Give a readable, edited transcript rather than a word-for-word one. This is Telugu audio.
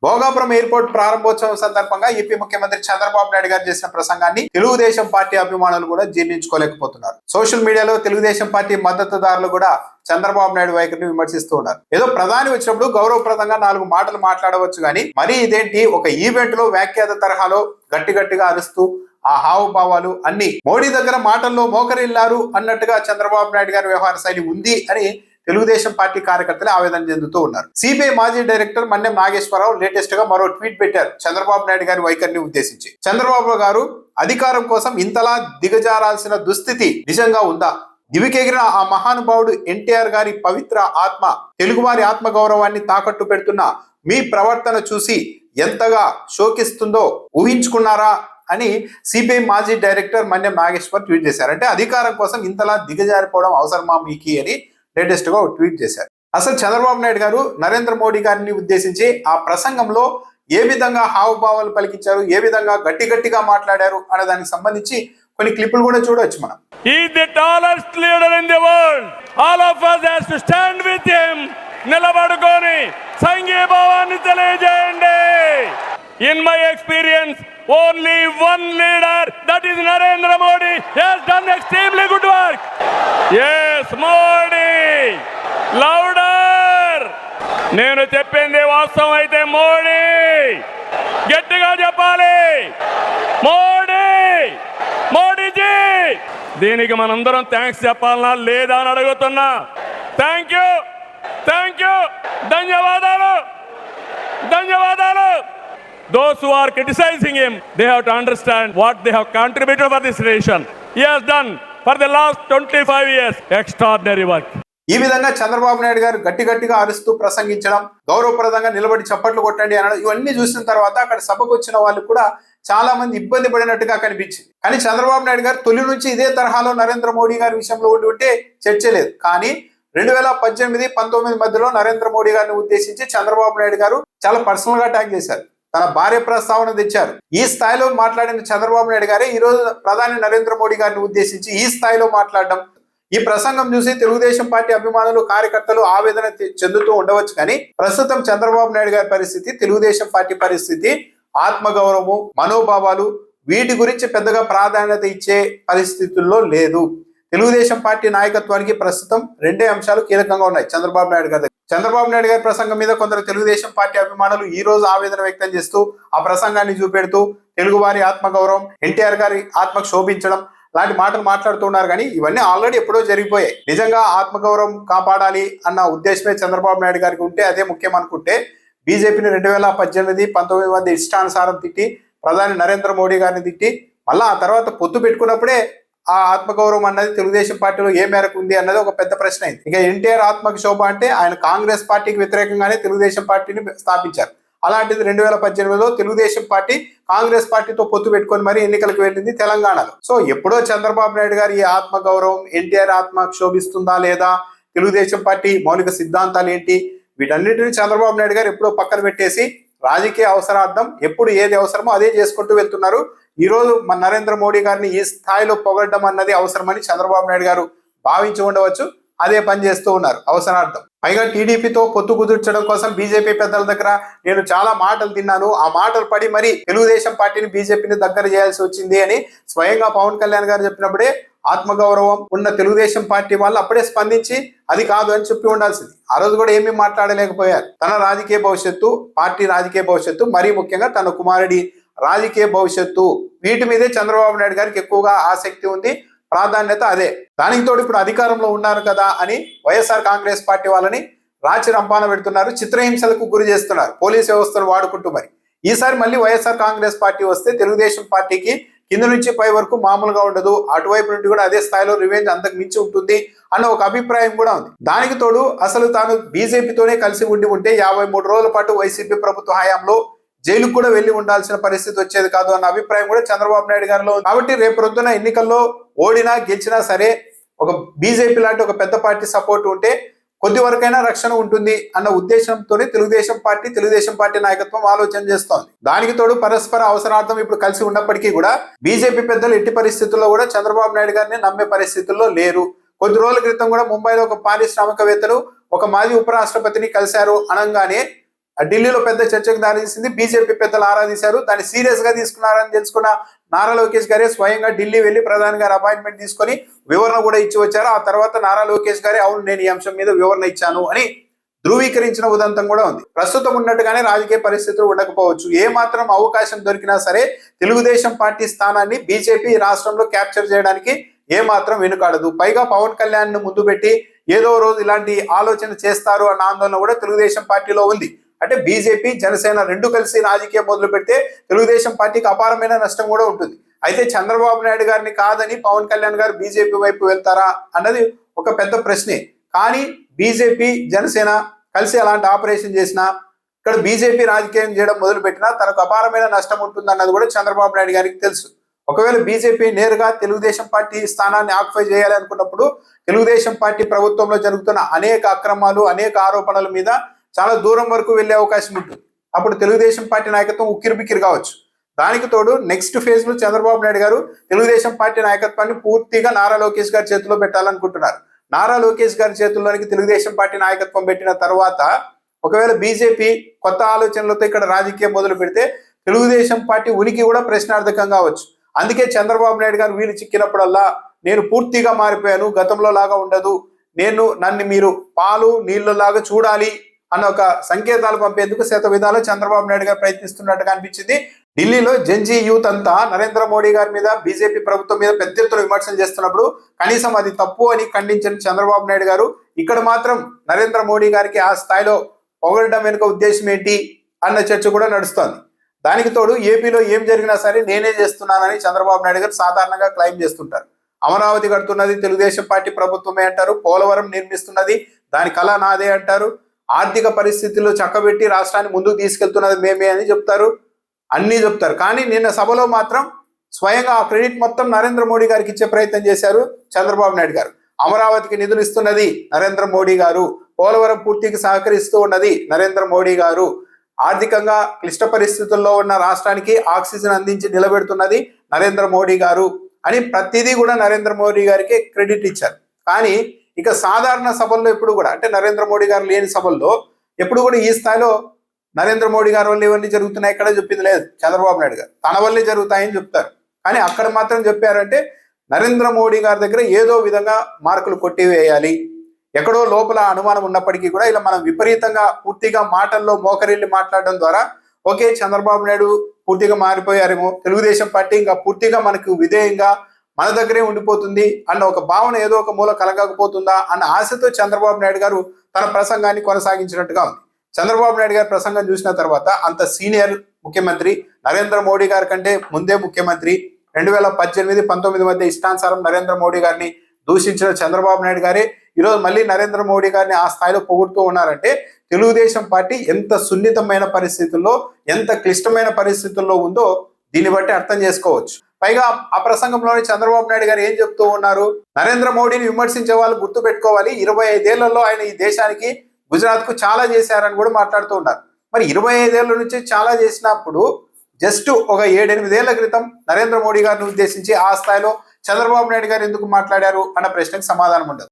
భోగాపురం ఎయిర్పోర్ట్ ప్రారంభోత్సవం సందర్భంగా ఏపీ ముఖ్యమంత్రి చంద్రబాబు నాయుడు గారు చేసిన ప్రసంగాన్ని తెలుగుదేశం పార్టీ అభిమానులు కూడా జీర్ణించుకోలేకపోతున్నారు. సోషల్ మీడియాలో తెలుగుదేశం పార్టీ మద్దతుదారులు కూడా చంద్రబాబు నాయుడు వైఖరిని విమర్శిస్తూ ఉన్నారు. ఏదో ప్రధాని వచ్చినప్పుడు గౌరవప్రదంగా 4 మాటలు మాట్లాడవచ్చు కానీ మరి ఇదేంటి ఒక ఈవెంట్ లో వ్యాఖ్యాత తరహాలో గట్టిగా అరుస్తూ ఆ హావభావాలు అన్ని మోడీ దగ్గర మాటల్లో మోకరిల్లారు అన్నట్టుగా చంద్రబాబు నాయుడు గారి వ్యవహార శైలి ఉంది అని తెలుగుదేశం పార్టీ కార్యకర్తలు ఆవేదన చెందుతూ ఉన్నారు. సిబిఐ మాజీ డైరెక్టర్ మన్నెం నాగేశ్వరరావు లేటెస్ట్ గా మరో ట్వీట్ పెట్టారు చంద్రబాబు నాయుడు గారి వైఖరిని ఉద్దేశించి. చంద్రబాబు గారు అధికారం కోసం ఇంతలా దిగజారాల్సిన దుస్థితి నిజంగా ఉందా? దివికెగిరిన ఆ మహానుభావుడు ఎన్టీఆర్ గారి పవిత్ర ఆత్మ, తెలుగువారి ఆత్మ గౌరవాన్ని తాకట్టు పెడుతున్న మీ ప్రవర్తన చూసి ఎంతగా శోకిస్తుందో ఊహించుకున్నారా అని సిబిఐ మాజీ డైరెక్టర్ మన్నెం నాగేశ్వర్ ట్వీట్ చేశారు. అంటే అధికారం కోసం ఇంతలా దిగజారిపోవడం అవసరమా మీకి అని లేటెస్ట్ గా ట్వీట్ చేశారు. అసలు చంద్రబాబు నాయుడు గారు నరేంద్ర మోడీ గారిని ఉద్దేశించి ఆ ప్రసంగంలో ఏ విధంగా హావభావాలు పలికించారు, ఏ విధంగా గట్టిగా మాట్లాడారు అనే దానికి సంబంధించి కొన్ని క్లిప్పులు కూడా చూడొచ్చు మనం. He's the tallest leader in the world. All of us has to stand with him. నిలబడుకొని సంఘీభావాన్ని తెలియజేయండి. In my experience, only one leader, that is Narendra Modi, has done extremely good work. Yes, Modi. Louder. నేను చెప్పింది వాస్తవం అయితే మోడీ గట్టిగా చెప్పాలి. మోడీ, మోడీజీ. దీనికి మనందరం థ్యాంక్స్ చెప్పాలనా లేదా అని అడుగుతున్నా. థ్యాంక్ యూ, ధన్యవాదాలు. Those who are criticizing him, they have to understand what they have contributed for this nation. He has done for the last 25 years extraordinary work. ఈ విధంగా చంద్రబాబు నాయుడు గారు గట్టిగా అరుస్తూ ప్రసంగించడం, గౌరవప్రదంగా నిలబడి చప్పట్లు కొట్టండి అనడం, ఇవన్నీ చూసిన తర్వాత అక్కడ సభకు వచ్చిన వాళ్ళు కూడా చాలా మంది ఇబ్బంది పడినట్టుగా కనిపించింది. కానీ చంద్రబాబు నాయుడు గారు తొలి నుంచి ఇదే తరహాలో నరేంద్ర మోడీ గారి విషయంలో ఉంటే చర్చ లేదు. కానీ 2018-19 మధ్యలో నరేంద్ర మోడీ గారిని ఉద్దేశించి చంద్రబాబు నాయుడు గారు చాలా పర్సనల్ గా అటాక్ చేశారు. తన భార్య ప్రస్తావన తెచ్చారు. ఈ స్థాయిలో మాట్లాడిన చంద్రబాబు నాయుడు గారే ఈ రోజు ప్రధాని నరేంద్ర మోడీ గారిని ఉద్దేశించి ఈ స్థాయిలో మాట్లాడడం, ఈ ప్రసంగం చూసి తెలుగుదేశం పార్టీ అభిమానులు, కార్యకర్తలు ఆవేదన చెందుతూ ఉండవచ్చు. కానీ ప్రస్తుతం చంద్రబాబు నాయుడు గారి పరిస్థితి, తెలుగుదేశం పార్టీ పరిస్థితి, ఆత్మగౌరవము, మనోభావాలు వీటి గురించి పెద్దగా ప్రాధాన్యత ఇచ్చే పరిస్థితుల్లో లేదు. తెలుగుదేశం పార్టీ నాయకత్వానికి ప్రస్తుతం 2 అంశాలు కీలకంగా ఉన్నాయి చంద్రబాబు నాయుడు గారి ప్రసంగం మీద కొందరు తెలుగుదేశం పార్టీ అభిమానులు ఈ రోజు ఆవేదన వ్యక్తం చేస్తూ ఆ ప్రసంగాన్ని చూపెడుతూ తెలుగువారి ఆత్మగౌరవం, ఎన్టీఆర్ గారి ఆత్మకు శోభించడం లాంటి మాటలు మాట్లాడుతున్నారు. కానీ ఇవన్నీ ఆల్రెడీ ఎప్పుడో జరిగిపోయాయి. నిజంగా ఆత్మగౌరవం కాపాడాలి అన్న ఉద్దేశమే చంద్రబాబు నాయుడు గారికి ఉంటే, అదే ముఖ్యం అనుకుంటే, బీజేపీని 2018-19 మధ్య ఇష్టానుసారం తిట్టి, ప్రధాని నరేంద్ర మోడీ గారిని తిట్టి, మళ్ళా ఆ తర్వాత పొత్తు పెట్టుకున్నప్పుడే ఆ ఆత్మగౌరవం అన్నది తెలుగుదేశం పార్టీలో ఏ మేరకు ఉంది అన్నది ఒక పెద్ద ప్రశ్న అయింది. ఇక ఎన్టీఆర్ ఆత్మకి శోభ అంటే ఆయన కాంగ్రెస్ పార్టీకి వ్యతిరేకంగానే తెలుగుదేశం పార్టీని స్థాపించారు. అలాంటిది 2018లో తెలుగుదేశం పార్టీ కాంగ్రెస్ పార్టీతో పొత్తు పెట్టుకొని మరి ఎన్నికలకు వెళ్ళింది తెలంగాణలో. సో ఎప్పుడో చంద్రబాబు నాయుడు గారి ఈ ఆత్మగౌరవం, ఎన్టీఆర్ ఆత్మ క్షోభిస్తుందా లేదా, తెలుగుదేశం పార్టీ మౌలిక సిద్ధాంతాలు ఏంటి, వీటన్నిటిని చంద్రబాబు నాయుడు గారు ఎప్పుడో పక్కన పెట్టేసి రాజకీయ అవసరార్థం ఎప్పుడు ఏది అవసరమో అదే చేసుకుంటూ వెళ్తున్నారు. ఈ రోజు మన నరేంద్ర మోడీ గారిని ఈ స్థాయిలో పొగడడం అన్నది అవసరమని చంద్రబాబు నాయుడు గారు భావించి ఉండవచ్చు. అదే పని చేస్తూ ఉన్నారు అవసరార్థం. పైగా టీడీపీతో పొత్తు కుదుర్చడం కోసం బీజేపీ పెద్దల దగ్గర నేను చాలా మాటలు తిన్నాను, ఆ మాటలు పడి మరి తెలుగుదేశం పార్టీని బీజేపీని దగ్గర చేయాల్సి వచ్చింది అని స్వయంగా పవన్ కళ్యాణ్ గారు చెప్పినప్పుడే ఆత్మగౌరవం ఉన్న తెలుగుదేశం పార్టీ వాళ్ళు అప్పుడే స్పందించి అది కాదు అని చెప్పి ఉండాల్సింది. ఆ రోజు కూడా ఏమీ మాట్లాడలేకపోయారు. తన రాజకీయ భవిష్యత్తు, పార్టీ రాజకీయ భవిష్యత్తు, మరీ ముఖ్యంగా తన కుమారుడి రాజకీయ భవిష్యత్తు, వీటి మీదే చంద్రబాబు నాయుడు గారికి ఎక్కువగా ఆసక్తి ఉంది, ప్రాధాన్యత అదే. దానికి తోడు ఇప్పుడు అధికారంలో ఉన్నారు కదా అని వైఎస్ఆర్ కాంగ్రెస్ పార్టీ వాళ్ళని రాచి రంపాన పెడుతున్నారు, చిత్రహింసలకు గురి చేస్తున్నారు పోలీస్ వ్యవస్థను వాడుకుంటూ. మరి ఈసారి మళ్ళీ వైఎస్ఆర్ కాంగ్రెస్ పార్టీ వస్తే తెలుగుదేశం పార్టీకి కింద నుంచి పై వరకు మామూలుగా ఉండదు, అటువైపు నుండి కూడా అదే స్థాయిలో రివెంజ్ అంతకు మించి ఉంటుంది అన్న ఒక అభిప్రాయం కూడా ఉంది. దానికి తోడు అసలు తాను బీజేపీతోనే కలిసి ఉంటే 53 రోజుల పాటు వైసీపీ ప్రభుత్వ హయాంలో జైలుకు కూడా వెళ్లి ఉండాల్సిన పరిస్థితి వచ్చేది కాదు అన్న అభిప్రాయం కూడా చంద్రబాబు నాయుడు గారిలో ఉంది. కాబట్టి రేపు ప్రొద్దున ఎన్నికల్లో ఓడినా గెలిచినా సరే ఒక బీజేపీ లాంటి ఒక పెద్ద పార్టీ సపోర్ట్ ఉంటే కొద్ది వరకైనా రక్షణ ఉంటుంది అన్న ఉద్దేశంతోనే తెలుగుదేశం పార్టీ నాయకత్వం ఆలోచన చేస్తోంది. దానికి తోడు పరస్పర అవసరార్థం ఇప్పుడు కలిసి ఉన్నప్పటికీ కూడా బీజేపీ పెద్దలు ఎట్టి పరిస్థితుల్లో కూడా చంద్రబాబు నాయుడు గారిని నమ్మే పరిస్థితుల్లో లేరు. కొద్ది రోజుల క్రితం కూడా ముంబైలో ఒక పారిశ్రామికవేత్తలు ఒక మాజీ ఉపరాష్ట్రపతిని కలిశారు అనగానే ఢిల్లీలో పెద్ద చర్చకు దారితీసింది. బీజేపీ పెద్దలు ఆరాధించారు, దాన్ని సీరియస్ గా తీసుకున్నారని తెలుసుకున్న నారా లోకేష్ గారే స్వయంగా ఢిల్లీ వెళ్లి ప్రధాని గారు అపాయింట్మెంట్ తీసుకొని వివరణ కూడా ఇచ్చి వచ్చారు. ఆ తర్వాత నారా లోకేష్ గారే అవును నేను ఈ అంశం మీద వివరణ ఇచ్చాను అని ధృవీకరించిన ఉదంతం కూడా ఉంది. ప్రస్తుతం ఉన్నట్టుగానే రాజకీయ పరిస్థితులు ఉండకపోవచ్చు. ఏ మాత్రం అవకాశం దొరికినా సరే తెలుగుదేశం పార్టీ స్థానాన్ని బీజేపీ రాష్ట్రంలో క్యాప్చర్ చేయడానికి ఏ మాత్రం వెనుకాడదు. పైగా పవన్ కళ్యాణ్ ను ముందు పెట్టి ఏదో రోజు ఇలాంటి ఆలోచన చేస్తారు అన్న ఆందోళన కూడా తెలుగుదేశం పార్టీలో ఉంది. అంటే బీజేపీ జనసేన రెండు కలిసి రాజకీయం మొదలు పెడితే తెలుగుదేశం పార్టీకి అపారమైన నష్టం కూడా ఉంటుంది. అయితే చంద్రబాబు నాయుడు గారిని కాదని పవన్ కళ్యాణ్ గారు బీజేపీ వైపు వెళ్తారా అన్నది ఒక పెద్ద ప్రశ్నే. కానీ బీజేపీ జనసేన కలిసి అలాంటి ఆపరేషన్ చేసినా ఇక్కడ బీజేపీ రాజకీయం చేయడం మొదలు పెట్టినా తనకు అపారమైన నష్టం ఉంటుంది అన్నది కూడా చంద్రబాబు నాయుడు గారికి తెలుసు. ఒకవేళ బీజేపీ నేరుగా తెలుగుదేశం పార్టీ స్థానాన్ని ఆక్యుపై చేయాలి అనుకున్నప్పుడు తెలుగుదేశం పార్టీ ప్రభుత్వంలో జరుగుతున్న అనేక అక్రమాలు అనేక ఆరోపణల మీద చాలా దూరం వరకు వెళ్లే అవకాశం ఉంటుంది. అప్పుడు తెలుగుదేశం పార్టీ నాయకత్వం ఉక్కిరిబిక్కిరి కావచ్చు. దానికి తోడు నెక్స్ట్ ఫేజ్ లో చంద్రబాబు నాయుడు గారు తెలుగుదేశం పార్టీ నాయకత్వాన్ని పూర్తిగా నారా లోకేష్ గారి చేతిలో పెట్టాలనుకుంటున్నారు. నారా లోకేష్ గారి చేతుల్లోనికి తెలుగుదేశం పార్టీ నాయకత్వం పెట్టిన తర్వాత ఒకవేళ బీజేపీ కొత్త ఆలోచనలతో ఇక్కడ రాజకీయం మొదలు పెడితే తెలుగుదేశం పార్టీ ఉనికి కూడా ప్రశ్నార్థకం కావచ్చు. అందుకే చంద్రబాబు నాయుడు గారు వీలు చిక్కినప్పుడల్లా నేను పూర్తిగా మారిపోయాను, గతంలో లాగా ఉండదు, నన్ను మీరు పాలు నీళ్ళలాగా చూడాలి అన్న ఒక సంకేతాలు పంపేందుకు శత విధాలు చంద్రబాబు నాయుడు గారు ప్రయత్నిస్తున్నట్టుగా అనిపించింది. ఢిల్లీలో జంజీ యూత్ అంతా నరేంద్ర మోడీ గారి మీద బీజేపీ ప్రభుత్వం మీద పెద్ద ఎత్తున విమర్శలు చేస్తున్నప్పుడు కనీసం అది తప్పు అని ఖండించిన చంద్రబాబు నాయుడు గారు ఇక్కడ మాత్రం నరేంద్ర మోడీ గారికి ఆ స్థాయిలో పొగడడం వెనుక ఉద్దేశం ఏంటి అన్న చర్చ కూడా నడుస్తోంది. దానికి తోడు ఏపీలో ఏం జరిగినా సరే నేనే చేస్తున్నానని చంద్రబాబు నాయుడు గారు సాధారణంగా క్లెయిమ్ చేస్తుంటారు. అమరావతి కడుతున్నది తెలుగుదేశం పార్టీ ప్రభుత్వమే అంటారు, పోలవరం నిర్మిస్తున్నది దాని కళ నాదే అంటారు, ఆర్థిక పరిస్థితుల్లో చక్కబెట్టి రాష్ట్రాన్ని ముందుకు తీసుకెళ్తున్నది మేమే అని చెప్తారు, అన్నీ చెప్తారు. కానీ నిన్న సభలో మాత్రం స్వయంగా ఆ క్రెడిట్ మొత్తం నరేంద్ర మోడీ గారికి ఇచ్చే ప్రయత్నం చేశారు చంద్రబాబు నాయుడు గారు. అమరావతికి నిధులు ఇస్తున్నది నరేంద్ర మోడీ గారు, పోలవరం పూర్తికి సహకరిస్తూ ఉన్నది నరేంద్ర మోడీ గారు, ఆర్థికంగా క్లిష్ట పరిస్థితుల్లో ఉన్న రాష్ట్రానికి ఆక్సిజన్ అందించి నిలబెడుతున్నది నరేంద్ర మోడీ గారు అని ప్రతిదీ కూడా నరేంద్ర మోడీ గారికి క్రెడిట్ ఇచ్చారు. కానీ ఇక సాధారణ సభల్లో ఎప్పుడు కూడా అంటే నరేంద్ర మోడీ గారు లేని సభల్లో ఎప్పుడు కూడా ఈ స్థాయిలో నరేంద్ర మోడీ గారి వల్ల ఇవన్నీ జరుగుతున్నాయి ఎక్కడ చెప్పింది లేదు చంద్రబాబు నాయుడు గారు, తన వల్లే జరుగుతాయని చెప్తారు. కానీ అక్కడ మాత్రం చెప్పారంటే నరేంద్ర మోడీ గారి దగ్గర ఏదో విధంగా మార్కులు కొట్టివేయాలి, ఎక్కడో లోపల అనుమానం ఉన్నప్పటికీ కూడా ఇలా మనం విపరీతంగా పూర్తిగా మాటల్లో మోకరిల్లి మాట్లాడడం ద్వారా ఓకే చంద్రబాబు నాయుడు పూర్తిగా మారిపోయారేమో, తెలుగుదేశం పార్టీ ఇంకా పూర్తిగా మనకు విధేయంగా మన దగ్గరే ఉండిపోతుంది అన్న ఒక భావన ఏదో ఒక మూల కలగకపోతుందా అన్న ఆశతో చంద్రబాబు నాయుడు గారు తన ప్రసంగాన్ని కొనసాగించినట్టుగా ఉంది. చంద్రబాబు నాయుడు గారి ప్రసంగం చూసిన తర్వాత అంత సీనియర్ ముఖ్యమంత్రి, నరేంద్ర మోడీ గారి కంటే ముందే ముఖ్యమంత్రి, 2018-19 మధ్య ఇష్టానుసారం నరేంద్ర మోడీ గారిని దూషించిన చంద్రబాబు నాయుడు గారే ఈరోజు మళ్ళీ నరేంద్ర మోడీ గారిని ఆ స్థాయిలో పొగుడుతూ ఉన్నారంటే తెలుగుదేశం పార్టీ ఎంత సున్నితమైన పరిస్థితుల్లో ఎంత క్లిష్టమైన పరిస్థితుల్లో ఉందో దీన్ని బట్టి అర్థం చేసుకోవచ్చు. పైగా ఆ ప్రసంగంలోని చంద్రబాబు నాయుడు గారు ఏం చెప్తూ ఉన్నారు, నరేంద్ర మోడీని విమర్శించే వాళ్ళు గుర్తు పెట్టుకోవాలి, 25 ఏళ్లలో ఆయన ఈ దేశానికి గుజరాత్ కు చాలా చేశారని కూడా మాట్లాడుతూ ఉన్నారు. మరి 25 ఏళ్ల నుంచి చాలా చేసినప్పుడు జస్ట్ ఒక 7-8 ఏళ్ల క్రితం నరేంద్ర మోడీ గారిని ఉద్దేశించి ఆ స్థాయిలో చంద్రబాబు నాయుడు గారు ఎందుకు మాట్లాడారు అన్న ప్రశ్నకు సమాధానం ఉండదు.